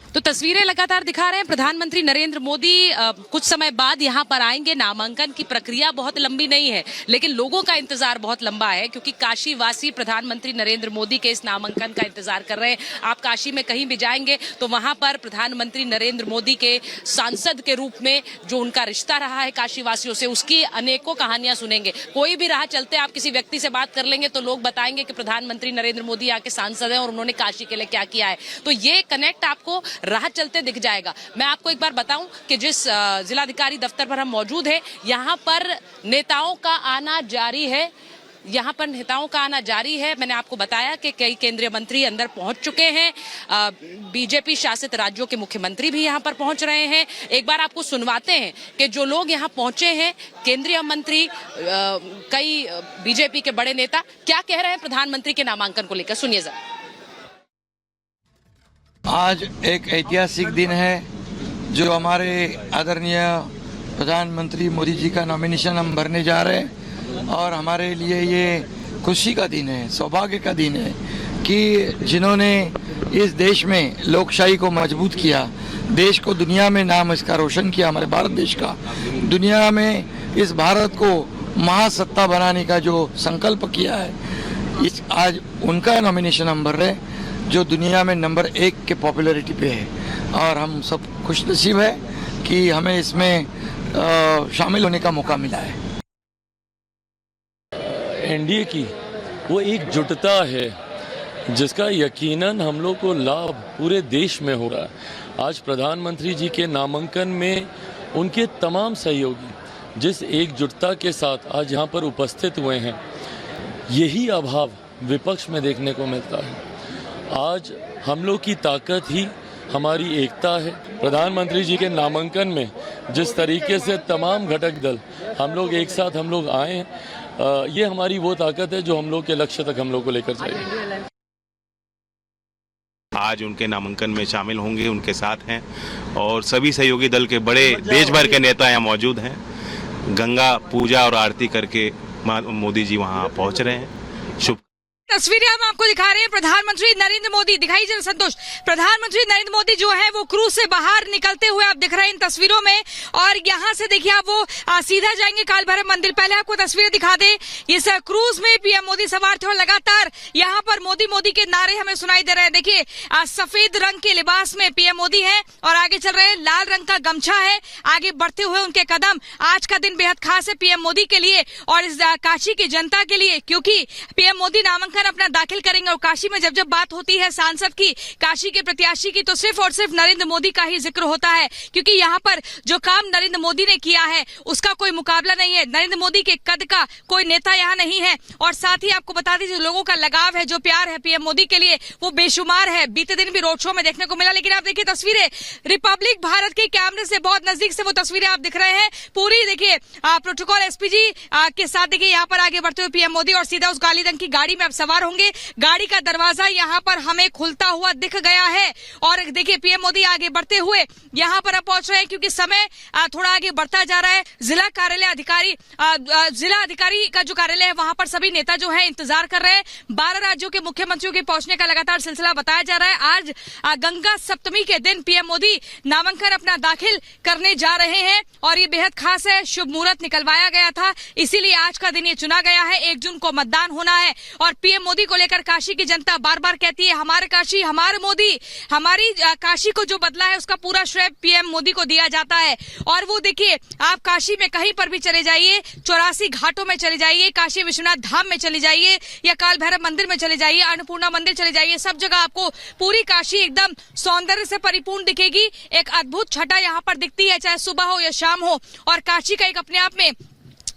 तो तस्वीरें लगातार दिखा रहे हैं प्रधानमंत्री नरेंद्र मोदी कुछ समय बाद यहां पर आएंगे। नामांकन की प्रक्रिया बहुत लंबी नहीं है, लेकिन लोगों का इंतजार बहुत लंबा है, क्योंकि काशी वासी प्रधानमंत्री नरेंद्र मोदी के इस नामांकन का इंतजार कर रहे हैं। आप काशी में कहीं भी जाएंगे तो वहां पर प्रधानमंत्री नरेंद्र मोदी के सांसद के रूप में जो उनका रिश्ता रहा है काशी वासियों से, उसकी अनेकों कहानियां सुनेंगे। कोई भी राह चलते आप किसी व्यक्ति से बात कर लेंगे तो लोग बताएंगे कि प्रधानमंत्री नरेंद्र मोदी यहाँ के सांसद हैं और उन्होंने काशी के लिए क्या किया है। तो ये कनेक्ट आपको राह चलते दिख जाएगा। मैं आपको एक बार बताऊं कि जिस जिलाधिकारी दफ्तर पर हम मौजूद हैं, यहां पर नेताओं का आना जारी है। मैंने आपको बताया कि कई केंद्रीय मंत्री अंदर पहुंच चुके हैं। बीजेपी शासित राज्यों के मुख्यमंत्री भी यहां पर पहुंच रहे हैं। एक बार आपको सुनवाते हैं कि जो लोग यहां पहुंचे हैं, केंद्रीय मंत्री, कई बीजेपी के बड़े नेता क्या कह रहे हैं प्रधानमंत्री के नामांकन को लेकर। सुनिए जरा। आज एक ऐतिहासिक दिन है जो हमारे आदरणीय प्रधानमंत्री मोदी जी का नॉमिनेशन हम भरने जा रहे हैं, और हमारे लिए ये खुशी का दिन है, सौभाग्य का दिन है कि जिन्होंने इस देश में लोकशाही को मजबूत किया, देश को दुनिया में नाम इसका रोशन किया, हमारे भारत देश का दुनिया में इस भारत को महासत्ता बनाने का जो संकल्प किया है, आज उनका नॉमिनेशन हम भर रहे हैं जो दुनिया में नंबर 1 के पॉपुलैरिटी पे है। और हम सब खुशनसीब है कि हमें इसमें शामिल होने का मौका मिला है। एनडीए की वो एकजुटता है जिसका यकीनन हम लोग को लाभ पूरे देश में हो रहा है। आज प्रधानमंत्री जी के नामांकन में उनके तमाम सहयोगी जिस एकजुटता के साथ आज यहाँ पर उपस्थित हुए हैं, यही अभाव विपक्ष में देखने को मिलता है। आज हम लोग की ताकत ही हमारी एकता है। प्रधानमंत्री जी के नामांकन में जिस तरीके से तमाम घटक दल हम लोग एक साथ हम लोग आए हैं, ये हमारी वो ताकत है जो हम लोग के लक्ष्य तक हम लोग को लेकर जाएगी। आज उनके नामांकन में शामिल होंगे, उनके साथ हैं, और सभी सहयोगी दल के बड़े देश भर के नेता यहाँ मौजूद हैं। गंगा पूजा और आरती करके मोदी जी वहाँ पहुँच रहे हैं। शुभ तस्वीरें हम आपको दिखा रहे हैं। प्रधानमंत्री नरेंद्र मोदी, दिखाई जन संतोष, प्रधानमंत्री नरेंद्र मोदी जो है वो क्रूज से बाहर निकलते हुए आप दिख रहे हैं इन तस्वीरों में, और यहाँ से देखिए आप वो सीधा जाएंगे काल भैरव मंदिर। पहले आपको तस्वीरें दिखा दे, इस क्रूज में पीएम मोदी सवार थे और लगातार यहाँ पर मोदी मोदी के नारे हमें सुनाई दे रहे हैं। देखिए सफेद रंग के लिबास में पीएम मोदी है और आगे चल रहे हैं, लाल रंग का गमछा है, आगे बढ़ते हुए उनके कदम। आज का दिन बेहद खास है पीएम मोदी के लिए और इस काशी की जनता के लिए, क्योंकि पीएम मोदी नामांकन अपना दाखिल करेंगे। और काशी में जब बात होती है सांसद की, काशी के प्रत्याशी की, तो सिर्फ और सिर्फ नरेंद्र मोदी का ही जिक्र होता है, क्योंकि यहाँ पर जो काम नरेंद्र मोदी ने किया है उसका कोई मुकाबला नहीं है। नरेंद्र मोदी के कद का कोई नेता यहाँ नहीं है। और साथ ही आपको बता दीजिए, लोगों का लगाव है, जो प्यार है पीएम मोदी के लिए, वो बेशुमार है। बीते दिन भी रोड शो में देखने को मिला। लेकिन आप देखिए तस्वीरें रिपब्लिक भारत के कैमरे से बहुत नजदीक से वो तस्वीरें आप दिख रहे हैं। पूरी देखिए प्रोटोकॉल एसपीजी के साथ देखिए यहाँ पर आगे बढ़ते हुए पीएम मोदी, और सीधा उस काली रंग की गाड़ी में अब सवार होंगे। गाड़ी का दरवाजा यहाँ पर हमें खुलता हुआ दिख गया है और देखिए पीएम मोदी आगे बढ़ते हुए यहाँ पर अब पहुंच रहे हैं, क्योंकि समय थोड़ा आगे बढ़ता जा रहा है। जिला अधिकारी का जो कार्यालय है वहां पर सभी नेता जो है इंतजार कर रहे हैं। 12 राज्यों के मुख्यमंत्रियों के पहुंचने का लगातार सिलसिला बताया जा रहा है। आज गंगा सप्तमी के दिन पीएम मोदी नामांकन अपना दाखिल करने जा रहे हैं और ये बेहद खास है। शुभ मुहूर्त निकलवाया गया था, इसीलिए आज का दिन ये चुना गया है। 1 जून को मतदान होना है और पीएम मोदी को लेकर काशी की जनता बार बार कहती है, हमारे काशी हमारे मोदी। हमारी काशी को जो बदला है उसका पूरा श्रेय पीएम मोदी को दिया जाता है। और वो देखिए, आप काशी में कहीं पर भी चले जाइए, 84 घाटों में चले जाइए, काशी विश्वनाथ धाम में चले जाइए या काल भैरव मंदिर में चले जाइए, अन्नपूर्णा मंदिर चले जाइए, सब जगह आपको पूरी काशी एकदम सौंदर्य से परिपूर्ण दिखेगी। एक अद्भुत छटा यहाँ पर दिखती है, चाहे सुबह हो या शाम हो। और काशी का एक अपने आप में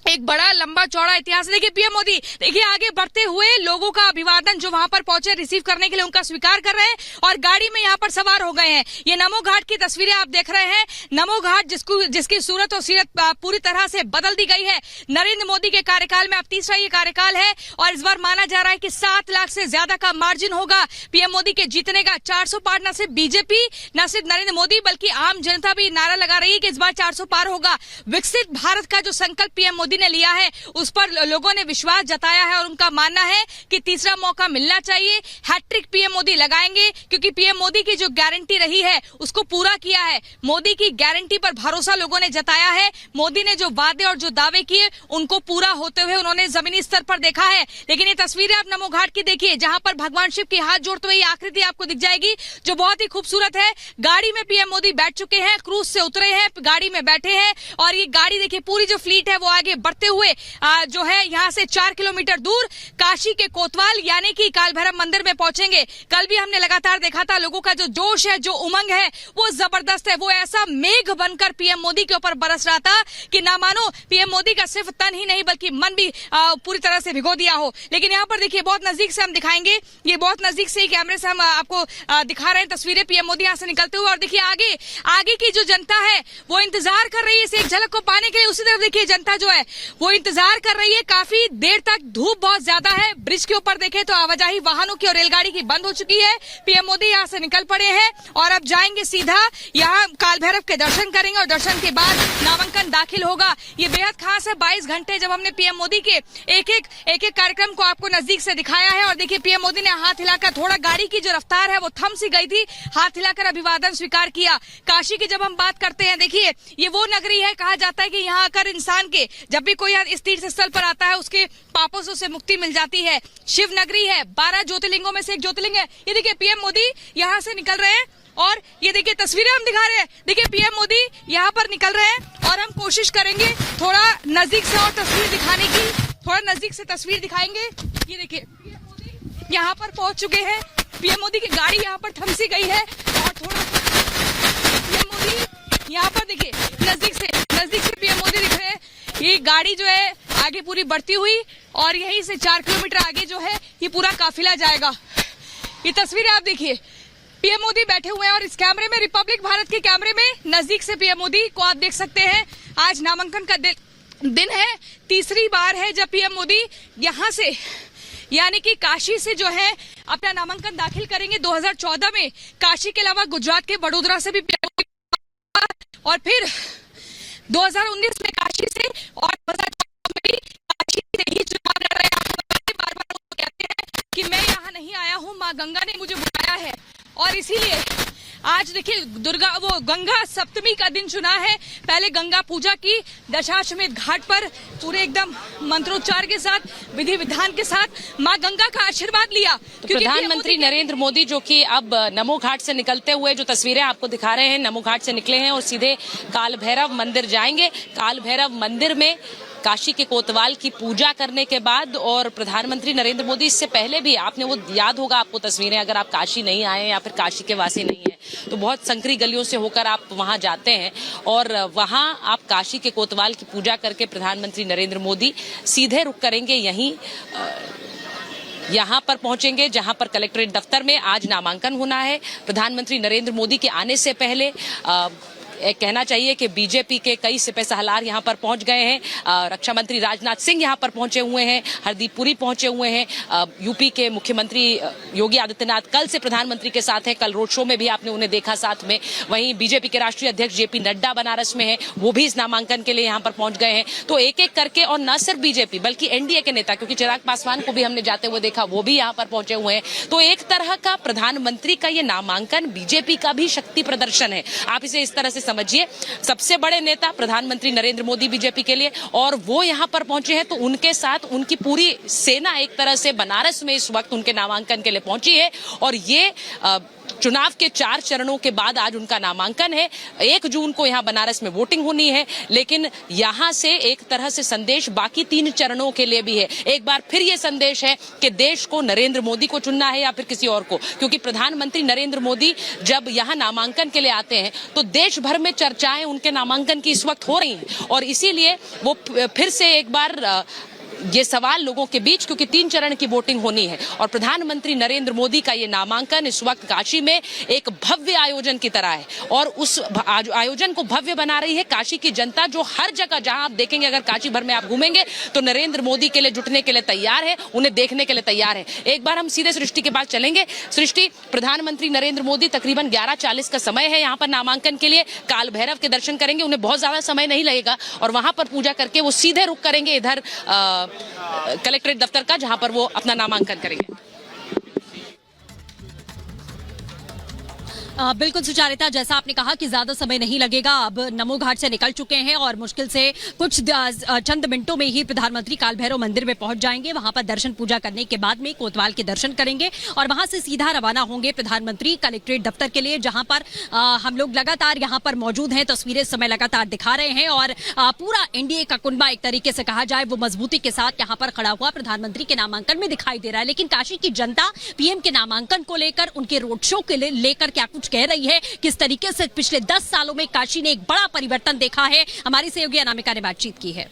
एक बड़ा लंबा चौड़ा इतिहास। देखिए पीएम मोदी देखिए आगे बढ़ते हुए लोगों का अभिवादन जो वहां पर पहुंचे रिसीव करने के लिए उनका स्वीकार कर रहे हैं और गाड़ी में यहाँ पर सवार हो गए हैं। ये नमो घाट की तस्वीरें आप देख रहे हैं। नमो घाट जिसकी सूरत और सीरत पूरी तरह से बदल दी गई है। नरेंद्र मोदी के कार्यकाल में अब तीसरा ये कार्यकाल है और इस बार माना जा रहा है कि 7 लाख से ज्यादा का मार्जिन होगा पीएम मोदी के जीतने का। 400 पार न सिर्फ बीजेपी न सिर्फ नरेंद्र मोदी बल्कि आम जनता भी नारा लगा रही है कि इस बार 400 पार होगा। विकसित भारत का जो संकल्प पीएम मोदी ने लिया है उस पर लोगों ने विश्वास जताया है और उनका मानना है कि तीसरा मौका मिलना चाहिए। हैट्रिक पीएम मोदी लगाएंगे क्योंकि पीएम मोदी की जो गारंटी रही है उसको पूरा किया है। मोदी की गारंटी पर भरोसा लोगों ने जताया है। मोदी ने जो वादे और जो दावे किए उनको पूरा होते हुए उन्होंने जमीनी स्तर पर देखा है। लेकिन ये तस्वीरें आप नमो घाट की देखिए जहां पर भगवान शिव के हाथ जोड़ते हुए आकृति आपको दिख जाएगी जो बहुत ही खूबसूरत है। गाड़ी में पीएम मोदी बैठ चुके हैं, क्रूज से उतरे हैं, गाड़ी में बैठे हैं और ये गाड़ी देखिए पूरी जो फ्लीट है वो आगे बढ़ते हुए जो है यहाँ से 4 किलोमीटर दूर काशी के कोतवाल यानी कि काल भैरव मंदिर में पहुंचेंगे। कल भी हमने लगातार देखा था लोगों का जो जोश है, जो उमंग है वो जबरदस्त है। वो ऐसा मेघ बनकर पीएम मोदी के ऊपर बरस रहा था कि ना मानो पीएम मोदी का सिर्फ तन ही नहीं बल्कि मन भी पूरी तरह से भिगो दिया हो। लेकिन यहाँ पर देखिए बहुत नजदीक से हम दिखाएंगे, ये बहुत नजदीक से कैमरे से हम आपको दिखा रहे हैं तस्वीरें पीएम मोदी यहाँ से निकलते हुए। और देखिए आगे की जो जनता है वो इंतजार कर रही है इस एक झलक को पाने के लिए। उसी तरफ देखिए जनता जो है वो इंतजार कर रही है। काफी देर तक धूप बहुत ज्यादा है। ब्रिज के ऊपर देखें तो आवाजाही वाहनों की और रेलगाड़ी की बंद हो चुकी है। पीएम मोदी यहाँ से निकल पड़े हैं और अब जाएंगे सीधा यहाँ काल भैरव के दर्शन करेंगे और दर्शन के बाद नामांकन दाखिल होगा। ये बेहद खास है। 22 घंटे जब हमने पीएम मोदी के एक एक कार्यक्रम को आपको नजदीक से दिखाया है और देखिए पीएम मोदी ने हाथ हिलाकर, थोड़ा गाड़ी की जो रफ्तार है वो थम सी गई थी, हाथ हिलाकर अभिवादन स्वीकार किया। काशी की जब हम बात करते हैं देखिए ये वो नगरी है, कहा जाता है कि यहाँ आकर इंसान के जब भी कोई इस तीर्थ स्थल पर आता है उसके पापों से मुक्ति मिल जाती है। शिव नगरी है, 12 ज्योतिर्लिंगों में से एक ज्योतिर्लिंग है। ये देखिए पीएम मोदी यहाँ से निकल रहे हैं और ये देखिए तस्वीरें हम दिखा रहे हैं। देखिए पीएम मोदी यहाँ पर निकल रहे हैं और हम कोशिश करेंगे थोड़ा नजदीक से और तस्वीर दिखाने की, थोड़ा नजदीक से तस्वीर दिखाएंगे। ये देखिए यहाँ पर पहुंच चुके हैं। पीएम मोदी की गाड़ी यहाँ पर थम सी गई है और थोड़ा पीएम मोदी यहाँ पर देखिए नजदीक से पीएम मोदी दिख रहे हैं। ये गाड़ी जो है आगे पूरी बढ़ती हुई और यहीं से 4 किलोमीटर आगे जो है ये पूरा काफिला जाएगा। ये तस्वीरें आप देखिए पीएम मोदी बैठे हुए हैं और इस कैमरे में, रिपब्लिक भारत के कैमरे में नजदीक से पीएम मोदी को आप देख सकते हैं। आज नामांकन का दिन है, तीसरी बार है जब पीएम मोदी यहाँ से यानी कि काशी से जो है अपना नामांकन दाखिल करेंगे। 2014 में काशी के अलावा गुजरात के वडोदरा से भी और फिर 2019 में काशी से और 2014 में भी काशी से ही चुनाव लड़ रहे हैं। बार बार वो कहते हैं कि मैं यहाँ नहीं आया हूँ, माँ गंगा ने मुझे बुलाया है और इसीलिए आज देखिए गंगा सप्तमी का दिन चुना है। पहले गंगा पूजा की दशाश्वमेध घाट पर पूरे एकदम मंत्रोच्चार के साथ, विधि विधान के साथ माँ गंगा का आशीर्वाद लिया। तो प्रधानमंत्री नरेंद्र मोदी जो कि अब नमो घाट से निकलते हुए जो तस्वीरें आपको दिखा रहे हैं, नमो घाट से निकले हैं और सीधे काल भैरव मंदिर जाएंगे। काल भैरव मंदिर में काशी के कोतवाल की पूजा करने के बाद और प्रधानमंत्री नरेंद्र मोदी इससे पहले भी, आपने वो याद होगा आपको तस्वीरें, अगर आप काशी नहीं आए या फिर काशी के वासी नहीं है तो बहुत संकरी गलियों से होकर आप वहां जाते हैं और वहां आप काशी के कोतवाल की पूजा करके प्रधानमंत्री नरेंद्र मोदी सीधे रुक करेंगे यहाँ पर पहुंचेंगे जहां पर कलेक्ट्रेट दफ्तर में आज नामांकन होना है। प्रधानमंत्री नरेंद्र मोदी के आने से पहले कहना चाहिए कि बीजेपी के कई सिपह सलार यहाँ पर पहुंच गए हैं। रक्षा मंत्री राजनाथ सिंह यहाँ पर पहुंचे हुए हैं, हरदीप पुरी पहुंचे हुए हैं। यूपी के मुख्यमंत्री योगी आदित्यनाथ कल से प्रधानमंत्री के साथ हैं, कल रोड शो में भी आपने उन्हें देखा साथ में। वहीं बीजेपी के राष्ट्रीय अध्यक्ष जेपी नड्डा बनारस में हैं, वो भी इस नामांकन के लिए यहाँ पर पहुंच गए हैं। तो एक एक करके, और न सिर्फ बीजेपी बल्कि एनडीए के नेता, क्योंकि चिराग पासवान को भी हमने जाते हुए देखा, वो भी यहाँ पर पहुंचे हुए हैं। तो एक तरह का प्रधानमंत्री का ये नामांकन बीजेपी का भी शक्ति प्रदर्शन है, आप इसे इस तरह से समझिए। सबसे बड़े नेता प्रधानमंत्री नरेंद्र मोदी बीजेपी के लिए, और वो यहां पर पहुंचे हैं तो उनके साथ उनकी पूरी सेना एक तरह से बनारस में इस वक्त उनके नामांकन के लिए पहुंची है। और ये चुनाव के 4 चरणों के बाद आज उनका नामांकन है। 1 जून को यहाँ बनारस में वोटिंग होनी है, लेकिन यहाँ से एक तरह से संदेश बाकी 3 चरणों के लिए भी है। एक बार फिर ये संदेश है कि देश को नरेंद्र मोदी को चुनना है या फिर किसी और को, क्योंकि प्रधानमंत्री नरेंद्र मोदी जब यहाँ नामांकन के लिए आते हैं तो देश भर में चर्चाएं उनके नामांकन की इस वक्त हो रही हैं और इसीलिए वो फिर से एक बार ये सवाल लोगों के बीच, क्योंकि 3 चरण की वोटिंग होनी है और प्रधानमंत्री नरेंद्र मोदी का ये नामांकन इस वक्त काशी में एक भव्य आयोजन की तरह है और उस आयोजन को भव्य बना रही है काशी की जनता, जो हर जगह जहां आप देखेंगे, अगर काशी भर में आप घूमेंगे तो नरेंद्र मोदी के लिए जुटने के लिए तैयार है, उन्हें देखने के लिए तैयार है। एक बार हम सीधे सृष्टि के पास चलेंगे। सृष्टि, प्रधानमंत्री नरेंद्र मोदी तकरीबन 11:40 का समय है यहाँ पर नामांकन के लिए, काल भैरव के दर्शन करेंगे, उन्हें बहुत ज्यादा समय नहीं लगेगा और वहां पर पूजा करके वो सीधे रुख करेंगे इधर कलेक्ट्रेट दफ्तर का, जहां पर वो अपना नामांकन करेंगे। बिल्कुल सुचारिता, जैसा आपने कहा कि ज्यादा समय नहीं लगेगा। अब नमो घाट से निकल चुके हैं और मुश्किल से कुछ चंद मिनटों में ही प्रधानमंत्री काल भैरव मंदिर में पहुंच जाएंगे। वहां पर दर्शन पूजा करने के बाद में कोतवाल के दर्शन करेंगे और वहां से सीधा रवाना होंगे प्रधानमंत्री कलेक्ट्रेट दफ्तर के लिए, जहां पर हम लोग लगातार यहां पर मौजूद हैं। तस्वीरें इस समय लगातार दिखा रहे हैं और पूरा एनडीए का कुनबा एक तरीके से कहा जाए वो मजबूती के साथ यहां पर खड़ा हुआ प्रधानमंत्री के नामांकन में दिखाई दे रहा है। लेकिन काशी की जनता पीएम के नामांकन को लेकर, उनके रोड शो के लेकर क्या कुछ कह रही है, किस तरीके से पिछले 10 सालों में काशी ने एक बड़ा परिवर्तन देखा है, हमारी सहयोगी अनामिका ने बातचीत की है।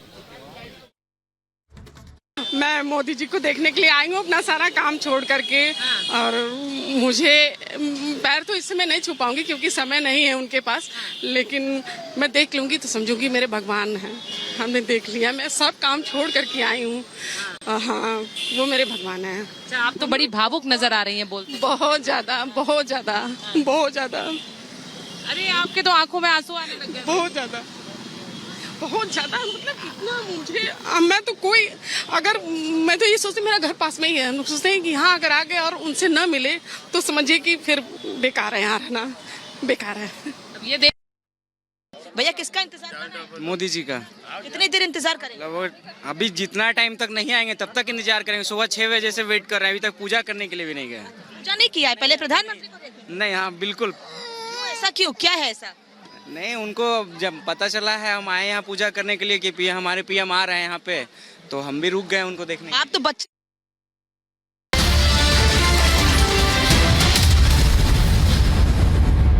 मैं मोदी जी को देखने के लिए आई हूँ अपना सारा काम छोड़ करके, और मुझे पैर तो इस समय नहीं छू पाऊंगी क्योंकि समय नहीं है उनके पास, लेकिन मैं देख लूंगी तो समझूंगी मेरे भगवान हैं। हमने देख लिया, मैं सब काम छोड़ करके आई हूँ। हाँ, वो मेरे भगवान हैं। अच्छा, आप तो बड़ी भावुक नजर आ रही हैं बोलते। बहुत ज्यादा, बहुत ज्यादा, बहुत ज्यादा। अरे आपके तो आंखों में आंसू आने लग गए। बहुत ज्यादा, बहुत ज्यादा, मतलब इतना मुझे, मैं तो कोई, अगर मैं तो ये सोचती मेरा घर पास में ही है, सोचते हैं कि हाँ अगर आ गए और उनसे न मिले तो समझिए कि फिर बेकार है यहाँ रहना, बेकार है। अब ये देख भैया किसका इंतजार कर रहे हैं? मोदी जी का। कितनी देर इंतजार करेंगे? लगभग अभी जितना टाइम तक नहीं आएंगे तब तक इंतजार करेंगे। सुबह 6 बजे से वेट कर रहे हैं, अभी तक पूजा करने के लिए भी नहीं गए। पूजा नहीं किया है, पहले प्रधानमंत्री को देखें। नहीं, हाँ बिल्कुल। ऐसा क्यों, क्या है ऐसा? नहीं, उनको जब पता चला है हम आए यहाँ पूजा करने के लिए कि हमारे पीएम आ रहे हैं यहाँ पे, तो हम भी रुक गए उनको देखने। आप तो बच्चे